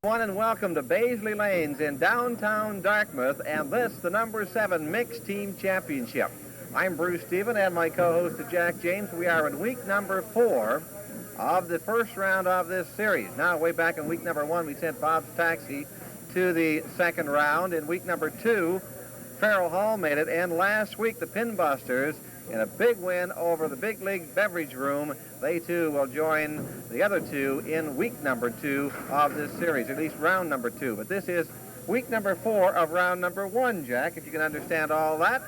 And welcome to Beazley Lanes in downtown Dartmouth, and this, the number 7 Mixed Team Championship. I'm Bruce Stephen, and my co-host Jack James. We are in week number 4 of the first round of this series. Now, way back in week number 1, we sent Bob's Taxi to the second round. In week number 2, Farrell Hall made it, and last week, the Pinbusters, in a big win over the Big League Beverage Room. They, too, will join the other two in week number 2 of this series, at least round number 2. But this is week number 4 of round number 1, Jack, if you can understand all that.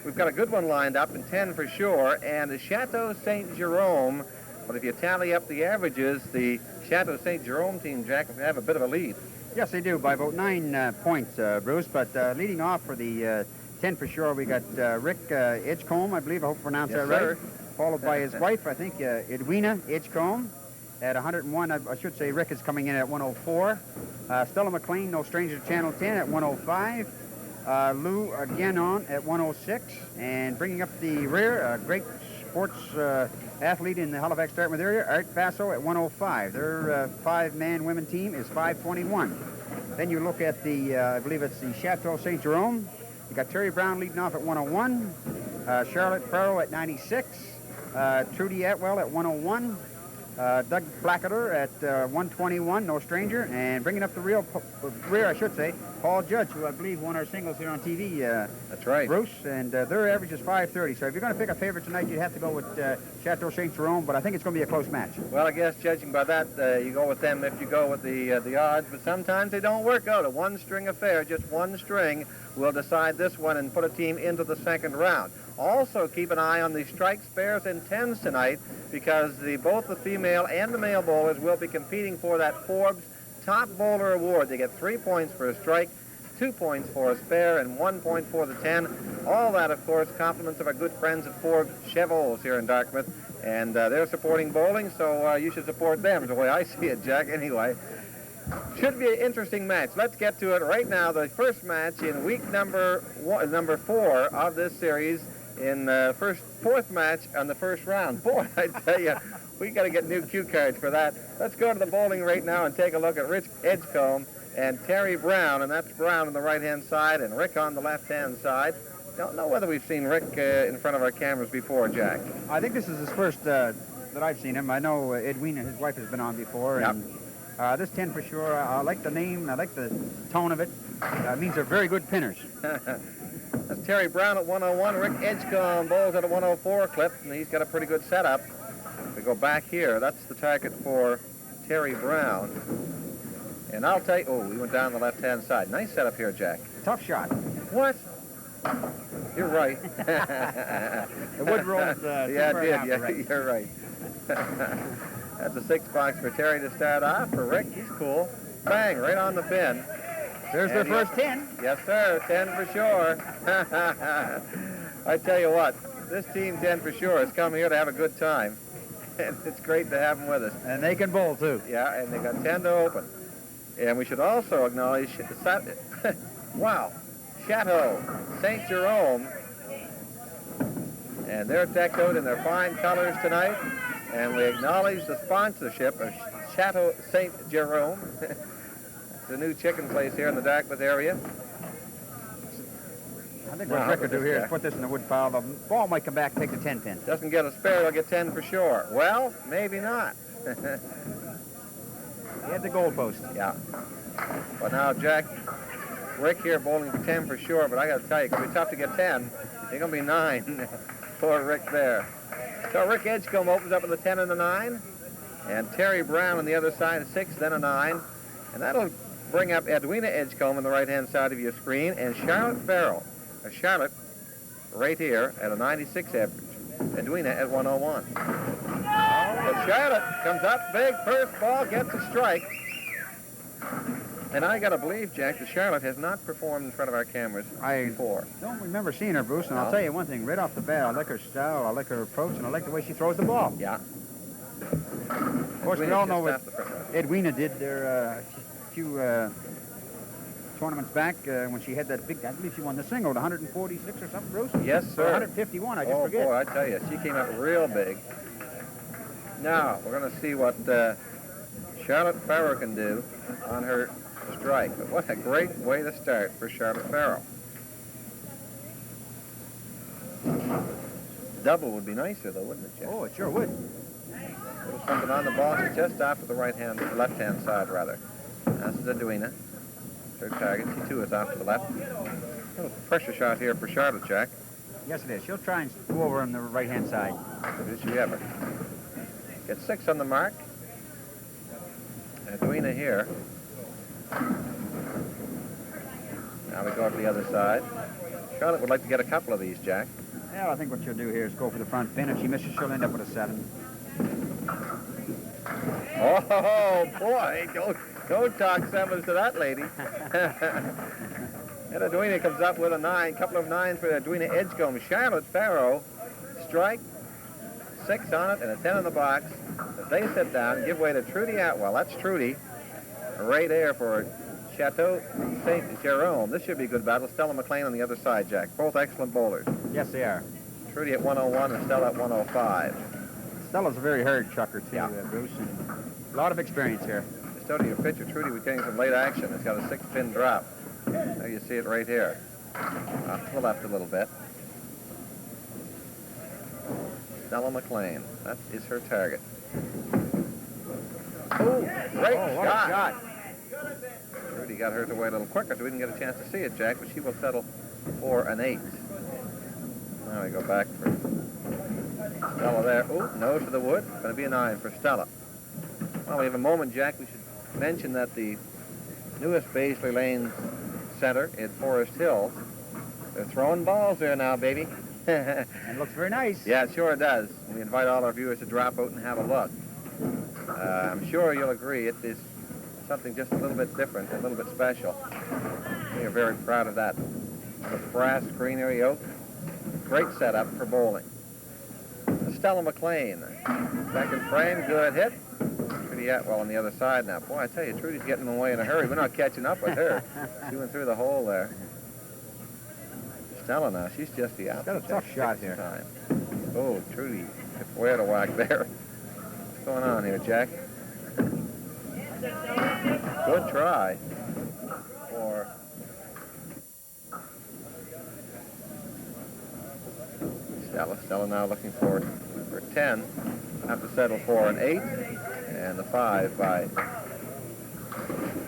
We've got a good one lined up in 10 for sure, and the Chateau St. Jerome. But if you tally up the averages, the Chateau St. Jerome team, Jack, will have a bit of a lead. Yes, they do, by about 9 points, Bruce. But leading off for the 10 for sure, we got Rick Edgecombe, I believe. I hope I pronounced that right. Sir. Followed by his wife, I think, Edwina Edgecombe at 101. I should say Rick is coming in at 104. Stella McLean, no stranger to Channel 10, at 105. Lou Gannon at 106. And bringing up the rear, a great sports athlete in the Halifax Dartmouth area, Art Faso at 105. Their 5-man women team is 521. Then you look at the, I believe it's the Chateau St. Jerome. You got Terry Brown leading off at 101. Charlotte Farrow at 96. Trudy Atwell at 101. Doug Blackader at 121, no stranger. And bringing up the rear, I should say, Paul Judge, who I believe won our singles here on TV. That's right. Bruce, and their average is 530. So if you're going to pick a favorite tonight, you'd have to go with Chateau St. Jerome, but I think it's going to be a close match. Well, I guess judging by that, you go with them if you go with the odds, but sometimes they don't work out. A one-string affair, just one string, will decide this one and put a team into the second round. Also, keep an eye on the strikes, spares, and tens tonight, because both the female and the male bowlers will be competing for that Forbes Top Bowler Award. They get 3 points for a strike, 2 points for a spare, and 1 point for the 10. All that, of course, compliments of our good friends at Forbes Chevols here in Dartmouth, and they're supporting bowling, so you should support them, the way I see it, Jack, anyway. Should be an interesting match. Let's get to it right now. The first match in week number 4 of this series, in fourth match on the first round. Boy, I tell you, we got to get new cue cards for that. Let's go to the bowling right now and take a look at Rich Edgecombe and Terry Brown, and that's Brown on the right-hand side and Rick on the left-hand side. Don't know whether we've seen Rick in front of our cameras before, Jack. I think this is his first that I've seen him. I know Edwina, his wife, has been on before. Yep. And this 10 for sure. I like the name. I like the tone of it. It means they're very good pinners. That's Terry Brown at 101. Rick Edgecombe bowls at a 104 clip, and he's got a pretty good setup. We go back here. That's the target for Terry Brown. And I'll tell you, oh, we went down the left-hand side. Nice setup here, Jack. Tough shot. What? You're right. The wood rolled yeah, it did. Yeah, right. You're right. That's a 6 box for Terry to start off. For Rick, he's cool. Bang, right on the pin. There's their first 10. Yes, sir. 10 for sure. I tell you what, this team 10 for sure has come here to have a good time. And it's great to have them with us. And they can bowl, too. Yeah, and they got 10 to open. And we should also acknowledge, wow, Chateau St. Jerome. And they're decked out in their fine colors tonight. And we acknowledge the sponsorship of Chateau St. Jerome. It's a new chicken place here in the Dartmouth area. I think what Rick will do here is put this in the wood pile. The ball might come back and take the 10 pin. Doesn't get a spare, they'll get 10 for sure. Well, maybe not. He had the goal post. Yeah. But now, Jack, Rick here bowling for 10 for sure, but I got to tell you, it's going to be tough to get 10. It's going to be 9 for Rick there. So Rick Edgecombe opens up with a 10 and a 9, and Terry Brown on the other side, a 6, then a 9. And that'll bring up Edwina Edgecombe on the right-hand side of your screen, and Charlotte Farrell. Charlotte right here at a 96 average. Edwina at 101. But Charlotte comes up big, first ball, gets a strike. And I got to believe, Jack, that Charlotte has not performed in front of our cameras before. I don't remember seeing her, Bruce, and I'll tell you one thing. Right off the bat, I like her style, I like her approach, and I like the way she throws the ball. Yeah. Of course, we all know what Edwina did there few tournaments back when she had that big, I believe she won the single, 146 or something, Bruce? Yes, sir. 151, I just forget. Oh, boy, I tell you, she came up real big. Now, we're going to see what Charlotte Farrow can do on her strike. But what a great way to start for Charlotte Farrow. Double would be nicer, though, wouldn't it, Jack? Oh, it sure would. A little something on the boss, just after the left-hand side, rather. That's the Edwina. Her target. She, too, is off to the left. A little pressure shot here for Charlotte, Jack. Yes, it is. She'll try and go over on the right-hand side. Did she ever? Get 6 on the mark. Edwina here. Now we go to the other side. Charlotte would like to get a couple of these, Jack. Well, I think what she'll do here is go for the front pin. If she misses, she'll end up with a 7. Oh, boy. Don't talk 7s to that lady. And Edwina comes up with a 9. Couple of 9s for Edwina Edgecombe. Charlotte Farrow, strike, 6 on it, and a 10 in the box. As they sit down, give way to Trudy Atwell. That's Trudy. Right there for Chateau St. Jerome. This should be a good battle. Stella McLean on the other side, Jack. Both excellent bowlers. Yes, they are. Trudy at 101 and Stella at 105. Stella's a very hard chucker, too, Yeah. Bruce. And a lot of experience here. Just out of your picture, Trudy was getting some late action. It's got a 6-pin drop. There you see it right here. Off to the left a little bit. Stella McLean. That is her target. Oh, great What a shot. Trudy got her to wait a little quicker so we didn't get a chance to see it, Jack, but she will settle for an 8. Now we go back for Stella there. Oh, nose to the wood. Going to be a 9 for Stella. Well, we have a moment, Jack. We should mention that the newest Beazley Lane Center in Forest Hills, they're throwing balls there now, baby. And it looks very nice. Yeah, it sure does. We invite all our viewers to drop out and have a look. I'm sure you'll agree it is something just a little bit different, a little bit special. We are very proud of that. The brass greenery oak, great setup for bowling. Stella McLean, second frame, good hit. Trudy Atwell on the other side now. Boy, I tell you, Trudy's getting away in a hurry. We're not catching up with her. She went through the hole there. Stella now, she's just the opposite. Got a tough shot here. Time. Oh, Trudy, way out of whack there. What's going on here, Jack? Good try for Stella. Stella now looking for 10. Have to settle for an 8 and the 5 by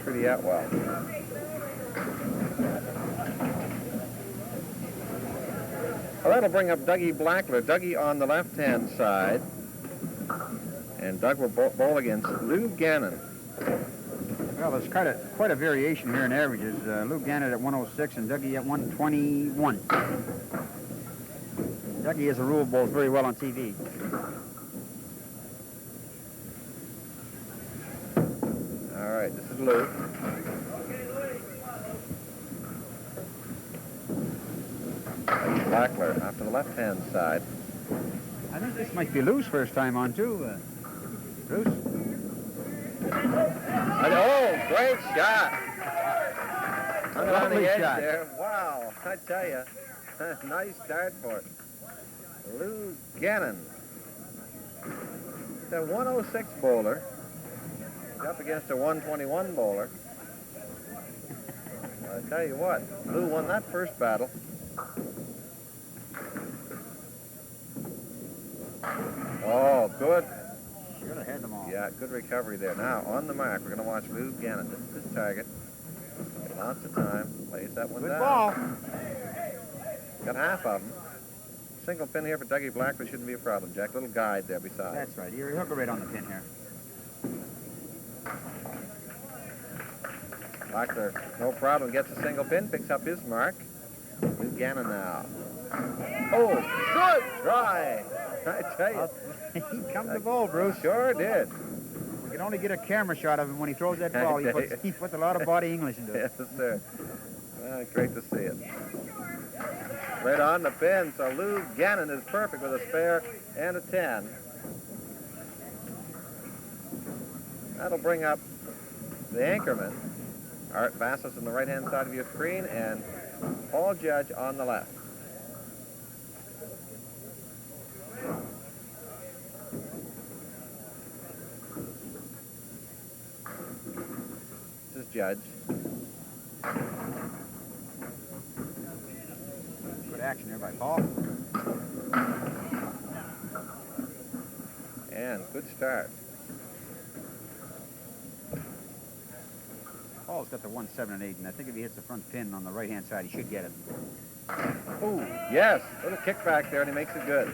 Trudy Atwell. Well, that'll bring up Dougie Blackler. Dougie on the left-hand side. And Doug will bowl against Lou Gannon. Well, there's quite a variation here in averages. Lou Gannon at 106 and Dougie at 121. Dougie, as a rule, bowls very well on TV. All right, this is Lou. Blackler off to the left-hand side. I think this might be Lou's first time on, too. Bruce? Oh, great shot. Hung it on the edge shot. there. Wow, I tell you, nice start for it. Lou Gannon. The 106 bowler. He's up against a 121 bowler. I tell you what, Lou won that first battle. Oh, good. Should have had them all. Yeah, good recovery there. Now, on the mark, we're going to watch Lou Gannon. This is his target. Lots of time. Lays that one Good down. ball. Got half of them. Single pin here for Dougie Blackler shouldn't be a problem, Jack. Little guide there beside. That's right. He'll go right on the pin here. Blackler, no problem, gets a single pin, picks up his mark. Lou Gannon now. Oh, good try. I tell you. He comes the ball, Bruce. Sure did. We can only get a camera shot of him when he throws that ball. He puts a lot of body English into it. Yes, sir. Great to see it. Right on the pin, so Lou Gannon is perfect with a spare and a 10. That'll bring up the anchorman, Art Vassos on the right-hand side of your screen, and Paul Judge on the left. This is Judge. Good action there by Paul. And good start. Paul's got the 1, 7, and 8, and I think if he hits the front pin on the right-hand side, he should get it. Oh, yes. Little kickback there, and he makes it good.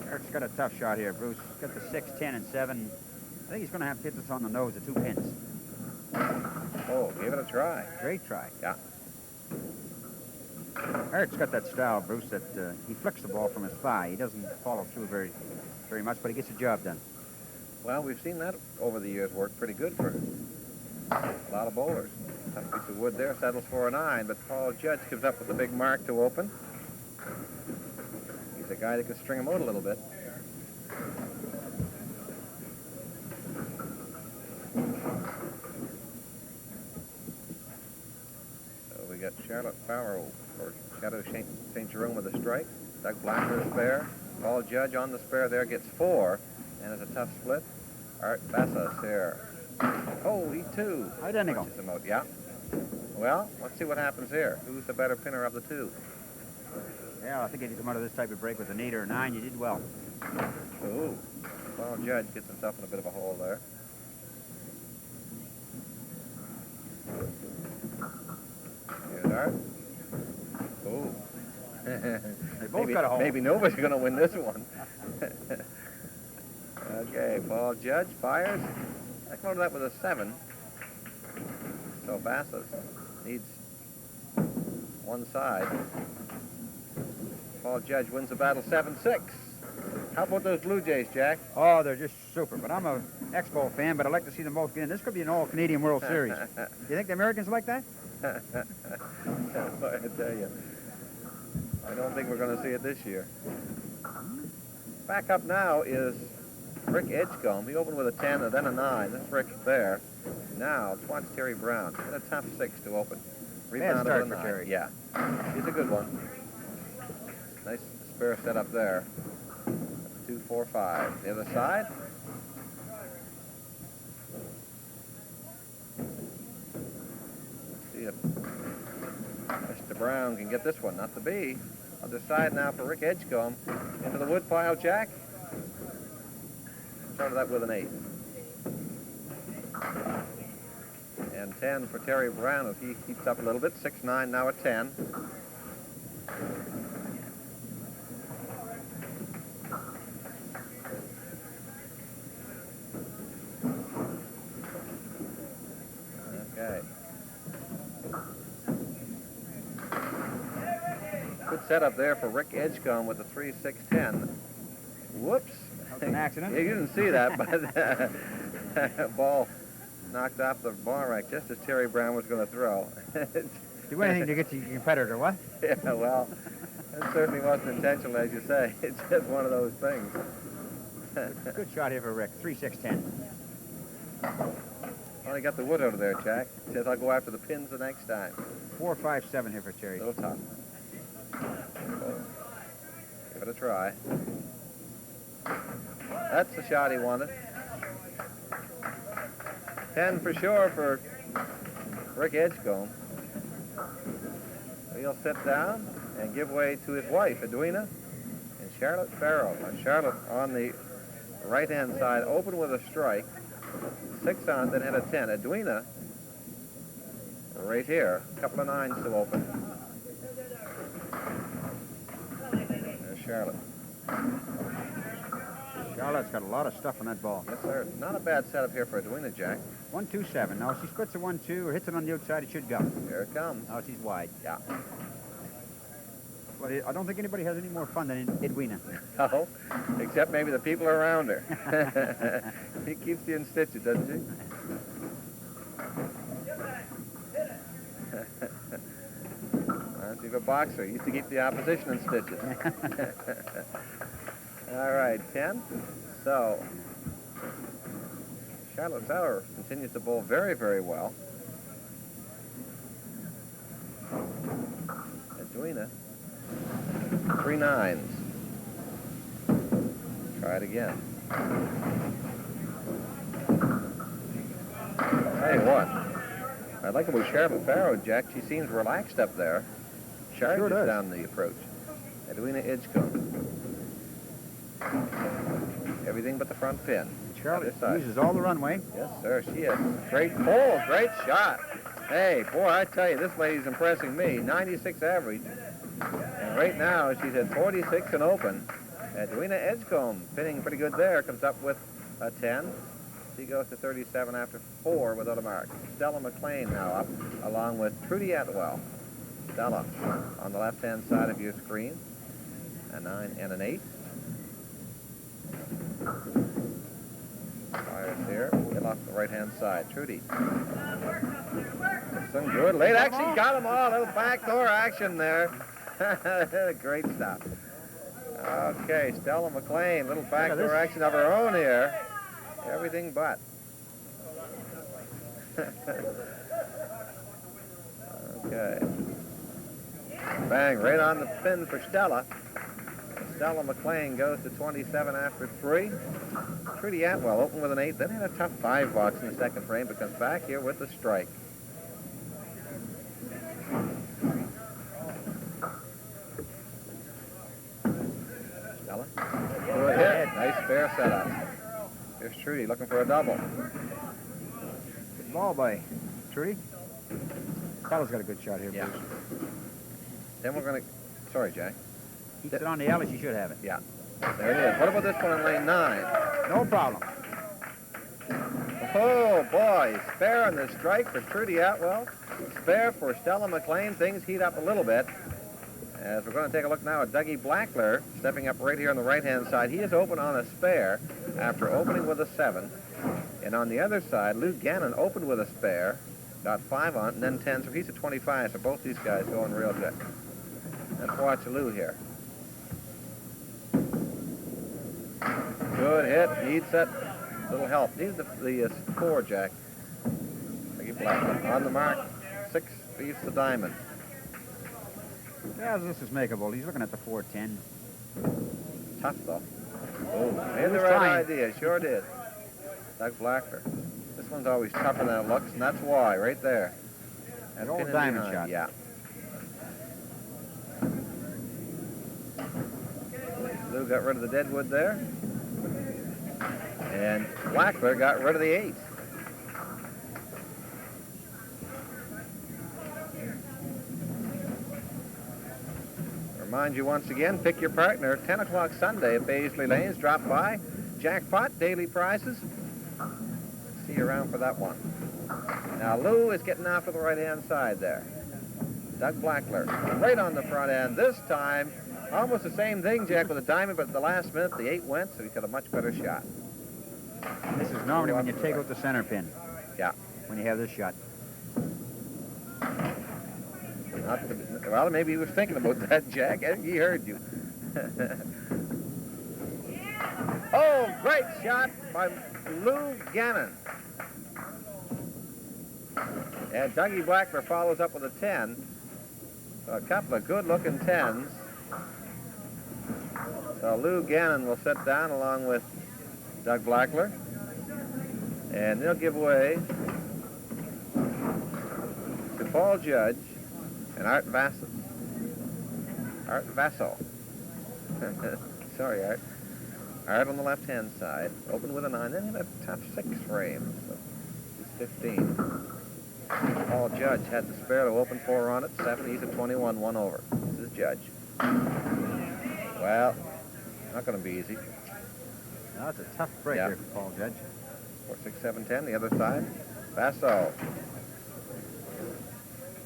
Eric's got a tough shot here, Bruce. He's got the 6, 10, and 7. I think he's going to have to hit this on the nose, the 2 pins. Oh, gave it a try. Great try. Yeah. Eric's got that style, Bruce, that he flicks the ball from his thigh. He doesn't follow through very much, but he gets the job done. Well, we've seen that over the years work pretty good for a lot of bowlers. Tough piece of wood there, settles for a 9, but Paul Judge comes up with a big mark to open. He's a guy that can string him out a little bit. So we got Charlotte Farrow for Chateau St. Jerome with a strike. Doug Black for a spare. Paul Judge on the spare there gets 4, and it's a tough split. Art Bassas here. Oh, E2. Identical. Punches him out. Yeah. Well, let's see what happens here. Who's the better pinner of the two? Yeah, I think if you come out of this type of break with an 8 or a 9, you did well. Ooh. Paul Judge gets himself in a bit of a hole there. Here's Art. Ooh. They both got a hole. Maybe nobody's going to win this one. Okay, Paul Judge fires. I come out of that with a 7. So Bassas needs one side. Paul Judge wins the battle 7-6. How about those Blue Jays, Jack? Oh, they're just super. But I'm an Expo fan, but I'd like to see them both get in. This could be an all-Canadian World Series. Do you think the Americans like that? I tell you, I don't think we're going to see it this year. Back up now is Rick Edgecombe. He opened with a 10 and then a 9. That's Rick there. Now, wants Terry Brown. Had a tough 6 to open. Rebounded start with a for 9. Terry. Yeah, he's a good one. Nice spare set up there. 2, 4, 5. The other side. Let's see if Mr. Brown can get this one. Not the B. Other side now for Rick Edgecombe. Into the wood pile, Jack. Started that with an 8. And 10 for Terry Brown as he keeps up a little bit. 6-9, now a 10. Okay. Good setup there for Rick Edgecombe with the 3-6-10. Whoops. That was an accident. Yeah, you didn't see that, but ball knocked off the bar rack just as Terry Brown was going to throw. Do anything to get to your competitor, what? Yeah, well, it certainly wasn't intentional, as you say. It's just one of those things. Good shot here for Rick. 3-6-10. Well, he got the wood out of there, Jack. He says, I'll go after the pins the next time. 4-5-7 here for Terry. A little tough. So, give it a try. That's the shot he wanted. 10 for sure for Rick Edgecombe. He'll sit down and give way to his wife, Edwina, and Charlotte Farrow. Now, Charlotte on the right-hand side, opened with a strike. 6 on, then had a 10. Edwina, right here, a couple of 9s to open. There's Charlotte. Charlotte's got a lot of stuff on that ball. Yes, sir. Not a bad setup here for Edwina, Jack. 1-2-7. Now, if she splits a 1-2 or hits it on the outside, it should go. Here it comes. Now she's wide. Yeah. But I don't think anybody has any more fun than Edwina. No, except maybe the people around her. He keeps you in stitches, doesn't he? He's a boxer. He used to keep the opposition in stitches. All right, 10. So, Charlotte Sauer continues to bowl very, very well. Edwina, 3 9s. Try it again. tell you what, I like about Charlotte Farrow, Jack. She seems relaxed up there. Charges Sure down the approach. Edwina Edgecombe. Everything but the front pin. Charlotte uses all the runway. Yes, sir, she is. Great pull, great shot. Hey, boy, I tell you, this lady's impressing me. 96 average. And right now, she's at 46 and open. Edwina Edgecombe, pinning pretty good there, comes up with a 10. She goes to 37 after 4 without a mark. Stella McLean now up, along with Trudy Atwell. Stella on the left-hand side of your screen. A 9 and an 8. Fires here. Get off the right-hand side. Trudy. Some good late action. Got them all. Little backdoor action there. Great stop. Okay, Stella McLean. Little backdoor action of her own here. Everything but. Okay. Bang, right on the pin for Stella. Stella McLean goes to 27 after 3. Trudy Atwell opened with an 8, then had a tough 5 box in the second frame, but comes back here with the strike. Stella. Good hit. Nice fair setup. Here's Trudy looking for a double. Good ball by Trudy. Stella's got a good shot here, Yeah. Bruce. Then we're going to... Sorry, Jack. Keeps it on the alley, she should have it. Yeah. There it is. What about this one in lane 9? No problem. Oh, boy. Spare on the strike for Trudy Atwell. Spare for Stella McLean. Things heat up a little bit. As we're going to take a look now at Dougie Blackler, stepping up right here on the right-hand side. He is open on a spare after opening with a 7. And on the other side, Lou Gannon opened with a spare, got 5 on it, and then 10. So he's at 25. So both these guys going real good. Let's watch Lou here. Good hit. Needs that little help. Needs the score, Jack. Dougie Blackler on the mark. 6 beats the diamond. Yeah, this is makeable. He's looking at the 410. Tough, though. Oh, made the right idea. Sure did. Doug Blackler. This one's always tougher than it looks, and that's why, right there. That old diamond shot. Yeah. Lou got rid of the deadwood there. And Blackler got rid of the 8. Remind you once again, pick your partner, 10 o'clock Sunday at Beazley Lanes. Drop by. Jackpot, daily prizes. See you around for that one. Now, Lou is getting off to the right-hand side there. Doug Blackler, right on the front end. This time, almost the same thing, Jack, with a diamond, but at the last minute, the 8 went, so he's got a much better shot. This is normally when you take out the center pin. Yeah. When you have this shot. Well, maybe he was thinking about that, Jack. I think he heard you. Oh, great shot by Lou Gannon. And Dougie Blackler follows up with a 10. So a couple of good-looking 10s. So Lou Gannon will sit down along with Doug Blackler. And they'll give way to Paul Judge and Art Vasso. Art Vasso. Sorry, Art. Art on the left-hand side. Open with a 9. Then hit a tough 6 frame. So he's 15. Paul Judge had the spare to open 4 on it. 7. He's at 21, 1 over. This is Judge. Well, not going to be easy. No, it's a tough break here for Paul Judge. 4, 6, 7, 10. The other side. Vasso.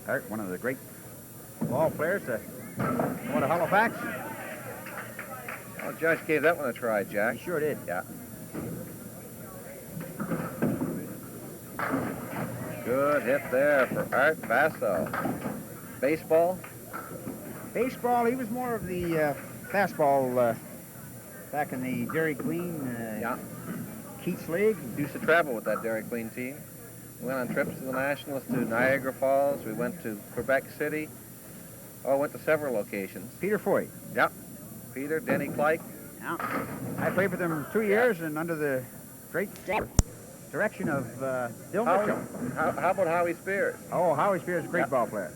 Art, one of the great ball players to go to Halifax. Well, Judge gave that one a try, Jack. He sure did. Yeah. Good hit there for Art Vasso. Baseball? Baseball, he was more of the fastball back in the Dairy Queen Keats League. Used to travel with that Dairy Queen team. We went on trips to the Nationals, to Niagara Falls. We went to Quebec City. Oh, went to several locations. Peter Foy. Yep. Peter, Denny Clyke. Yeah. I played with them 2 years and under the great Direction of Bill Howie, Mitchell. how about Howie Spears? Oh, Howie Spears, a great ball player.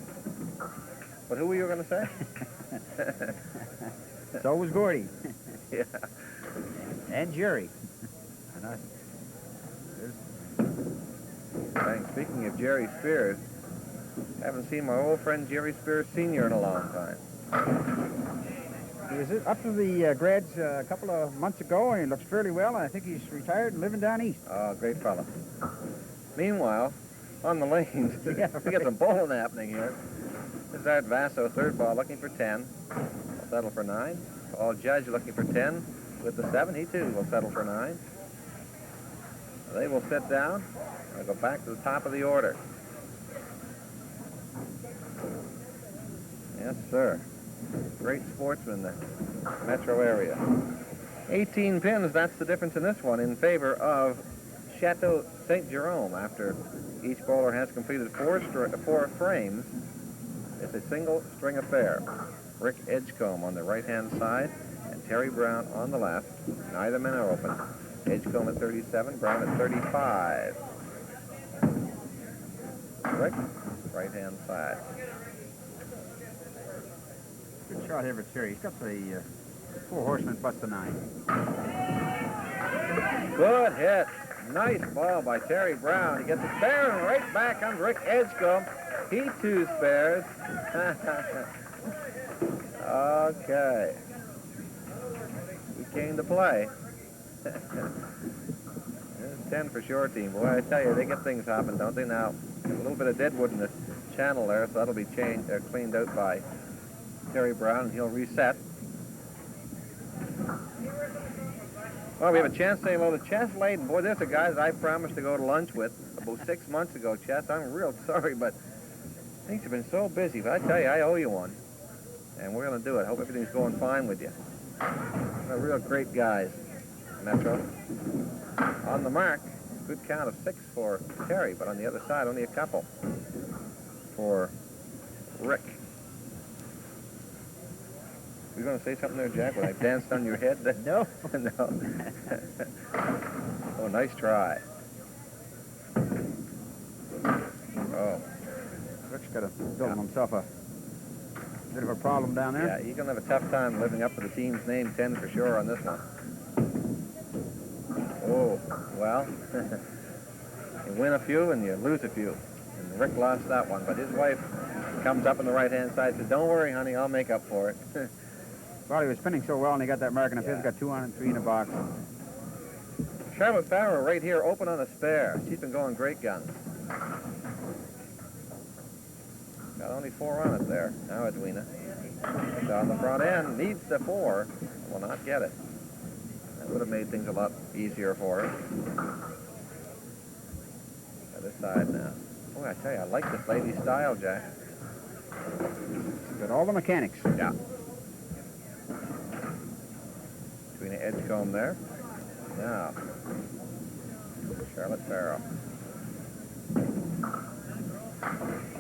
But who were you going to say? So was Gordy. Yeah. And Jerry. And speaking of Jerry Spears, I haven't seen my old friend Jerry Spears Sr. in a long time. He was up to the grads a couple of months ago, and he looks fairly well. I think he's retired and living down east. Oh, great fella. Meanwhile, on the lanes, we got some bowling happening here. This is Art Vasso, third ball, looking for 10. Will settle for 9. Paul Judge looking for 10 with the 7. He, too, will settle for 9. They will sit down and go back to the top of the order. Yes, sir. Great sportsman in the metro area. 18 pins, that's the difference in this one, in favor of Chateau St. Jerome. After each bowler has completed four frames, it's a single string affair. Rick Edgecombe on the right-hand side and Terry Brown on the left. Neither men are open. Edgecombe at 37, Brown at 35. Rick, right-hand side. Good shot here for Terry. He's got the 4 horsemen plus the 9. Good hit. Nice ball by Terry Brown. He gets a spare and right back on Rick Edgecombe. He too spares. Okay. He came to play. There's 10 for sure, team. Boy, I tell you, they get things hopping, don't they? Now, a little bit of deadwood in the channel there, so that'll be cleaned out by Terry Brown, and he'll reset. Well, we have a chance to say hello to Chess Layden. Boy, there's a guy that I promised to go to lunch with about 6 months ago, Chess. I'm real sorry, but things have been so busy. But I tell you, I owe you one. And we're going to do it. Hope everything's going fine with you. They're real great guys, Metro. On the mark, good count of 6 for Terry, but on the other side, only a couple for Rick. You going to say something there, Jack, when I danced on your head? No. No. Oh, nice try. Oh. Rick's got to build himself a bit of a problem down there. Yeah, he's going to have a tough time living up to the team's name, 10 for sure on this one. Oh, well, you win a few and you lose a few. And Rick lost that one, but his wife comes up on the right-hand side and says, "Don't worry, honey, I'll make up for it." Well, he was spinning so well, and he got that mark in the fifth, got 2 on and 3 in the box. Charlotte Farrer right here, open on a spare. She's been going great guns. Got only 4 on it there. Now Edwina. On the front end, needs the 4. Will not get it. That would have made things a lot easier for her. Other side now. Boy, I tell you, I like this lady's style, Jack. She's got all the mechanics. Yeah. Between the Edgecombe there. Now, Charlotte Farrell.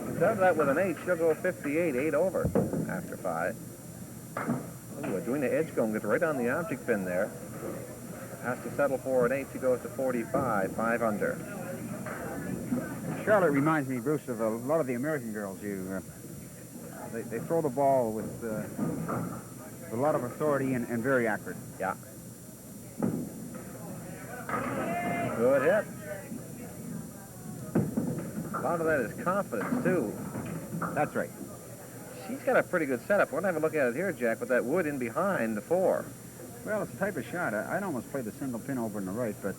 Instead of that with an 8, she'll go 58, 8 over after 5. Ooh, Edwina Edgecombe gets right on the object pin there. Has to settle for an 8. She goes to 45, 5 under. Charlotte reminds me, Bruce, of a lot of the American girls. They throw the ball with a lot of authority and very accurate. Yeah. Good hit. A lot of that is confidence, too. That's right. She's got a pretty good setup. We're going to have a look at it here, Jack, with that wood in behind the 4. Well, it's a type of shot. I'd almost play the single pin over on the right, but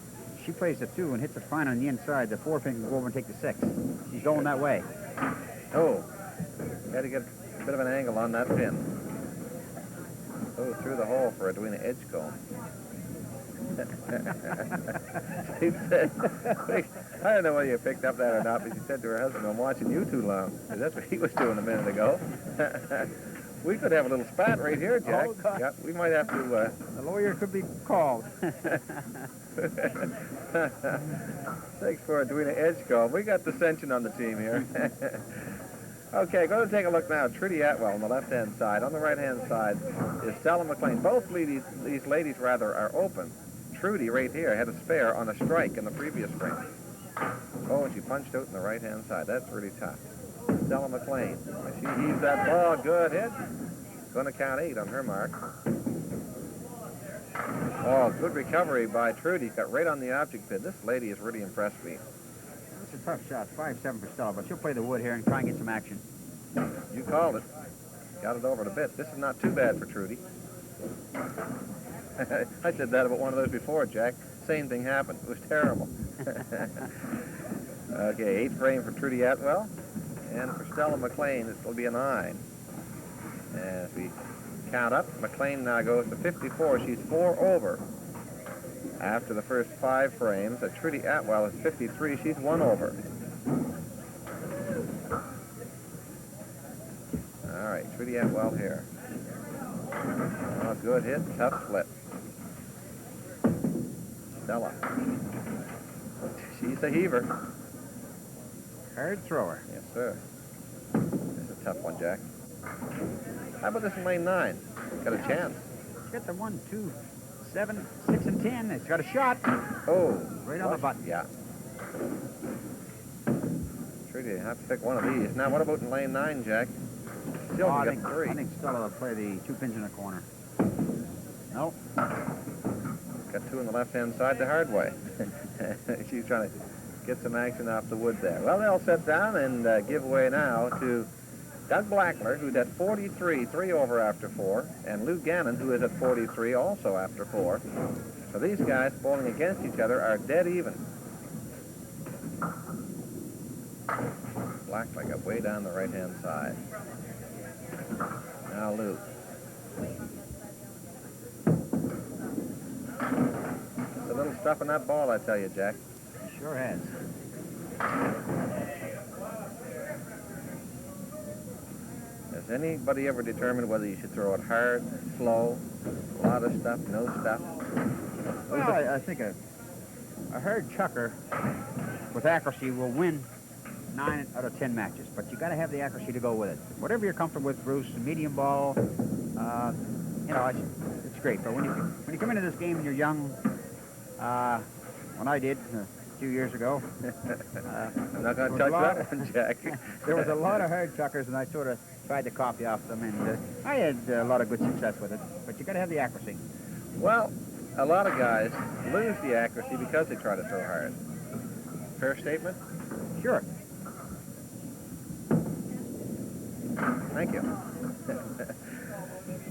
she plays the 2 and hits it fine on the inside. The 4 pin can go over and take the 6. She's going that way. Oh, got to get a bit of an angle on that pin. Oh, through the hole for Edwina Edgecombe. She said, I don't know whether you picked up that or not, but she said to her husband, "I'm watching you too long." That's what he was doing a minute ago. We could have a little spat right here, Jack. Oh, God. Yeah, we might have to... The lawyer could be called. Thanks for Edwina Edgecombe. We got dissension on the team here. Okay, go and take a look now. Trudy Atwell on the left-hand side. On the right-hand side is Stella McLean. Both these ladies, are open. Trudy right here had a spare on a strike in the previous frame. Oh, and she punched out in the right-hand side. That's really tough. Stella McLean. She heaves that ball. Good hit. Going to count 8 on her mark. Oh, good recovery by Trudy. Got right on the object pin. This lady has really impressed me. It's a tough shot. 5-7 for Stella, but she'll play the wood here and try and get some action. You called it. Got it over the bit. This is not too bad for Trudy. I said that about one of those before, Jack. Same thing happened. It was terrible. Okay, 8th frame for Trudy Atwell. And for Stella McLean, this will be a 9. As we count up, McLean now goes to 54. She's 4 over after the first 5 frames. Trudy Atwell is 53. She's 1 over. All right, Trudy Atwell here. Oh, good hit, tough split. Stella. She's a heaver. Hard thrower. Yes, sir. This is a tough one, Jack. How about this in lane 9? Got a chance. She's got the 1, 2, 7, 6, and 10. It's got a shot. Oh. Right on the button. Yeah. Trudy, you have to pick one of these. Now, what about in lane 9, Jack? Still I can get 3. think Stella will play the 2 pins in the corner. Nope. Got 2 on the left-hand side the hard way. She's trying to get some action off the wood there. Well, they'll sit down and give way now to Doug Blackler, who's at 43, 3 over after 4, and Lou Gannon, who is at 43, also after 4. So these guys bowling against each other are dead even. Blackler got way down the right-hand side. Now Lou. It's a little stuff in that ball, I tell you, Jack. He sure has. Has anybody ever determined whether you should throw it hard, slow, a lot of stuff, no stuff? Well, I think a hard chucker with accuracy will win 9 out of 10 matches, but you got to have the accuracy to go with it. Whatever you're comfortable with, Bruce, a medium ball, you know, it's great. But when you come into this game and you're young, when I did a few years ago, I'm not going to touch that one, Jack. There was a lot of hard chuckers, and I sort of tried to copy off them, and I had a lot of good success with it. But you got to have the accuracy. Well, a lot of guys lose the accuracy because they try to throw hard. Fair statement? Sure. Thank you.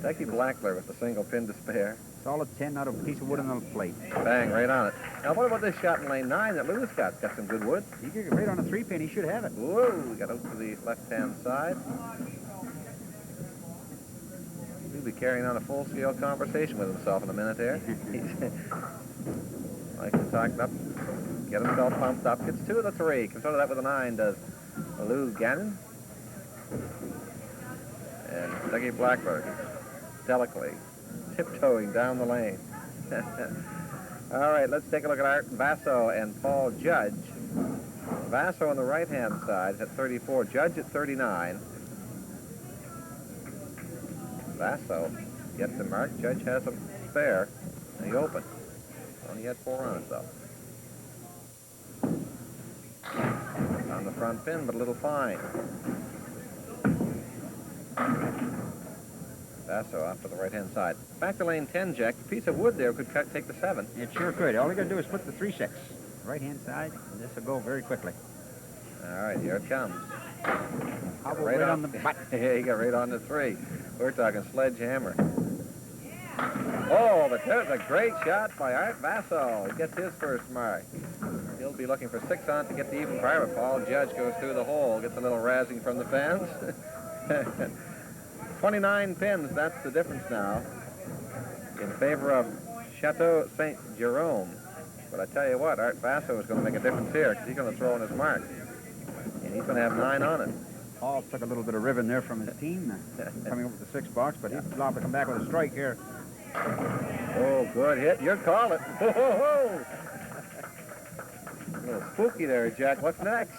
Becky Blackler with the single pin to spare. Solid 10 out of a piece of wood on the plate. Bang, right on it. Now, what about this shot in lane 9 that Lewis got? Got some good wood. He could get right on a 3-pin. He should have it. Whoa, got out to the left-hand side. He'll be carrying on a full-scale conversation with himself in a minute there. Likes to talk up, get himself pumped up. Gets 2 of the 3. Comes out of that with a 9, does Lou Gannon. And Dougie Blackler, delicately tiptoeing down the lane. All right, let's take a look at Art Vasso and Paul Judge. Vasso on the right-hand side is at 34, Judge at 39. Vasso gets the mark. Judge has a spare in the open. Only had 4 on it, though. On the front pin, but a little fine. Vasso off to the right-hand side. Back to lane 10, Jack. A piece of wood there could take the 7. It sure could. All you got to do is put the 3-6. Right-hand side, and this will go very quickly. All right, here it comes. How about right on the butt? Yeah, he got right on the 3. We're talking sledgehammer. Oh, but there's a great shot by Art Vasso. He gets his first mark. He'll be looking for 6 on to get the even par, but Paul Judge goes through the hole, gets a little razzing from the fans. 29 pins, that's the difference now, in favor of Chateau St. Jerome. But I tell you what, Art Vasso is going to make a difference here, because he's going to throw in his mark. And he's going to have 9 on it. Paul took a little bit of ribbon there from his team, coming up with the 6 box, but he's allowed to come back with a strike here. Oh, good hit. You're calling. Whoa, whoa, whoa. A little spooky there, Jack. What's next?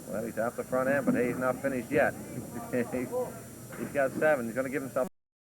Well, he's off the front end, but hey, he's not finished yet. He's got 7. He's going to give himself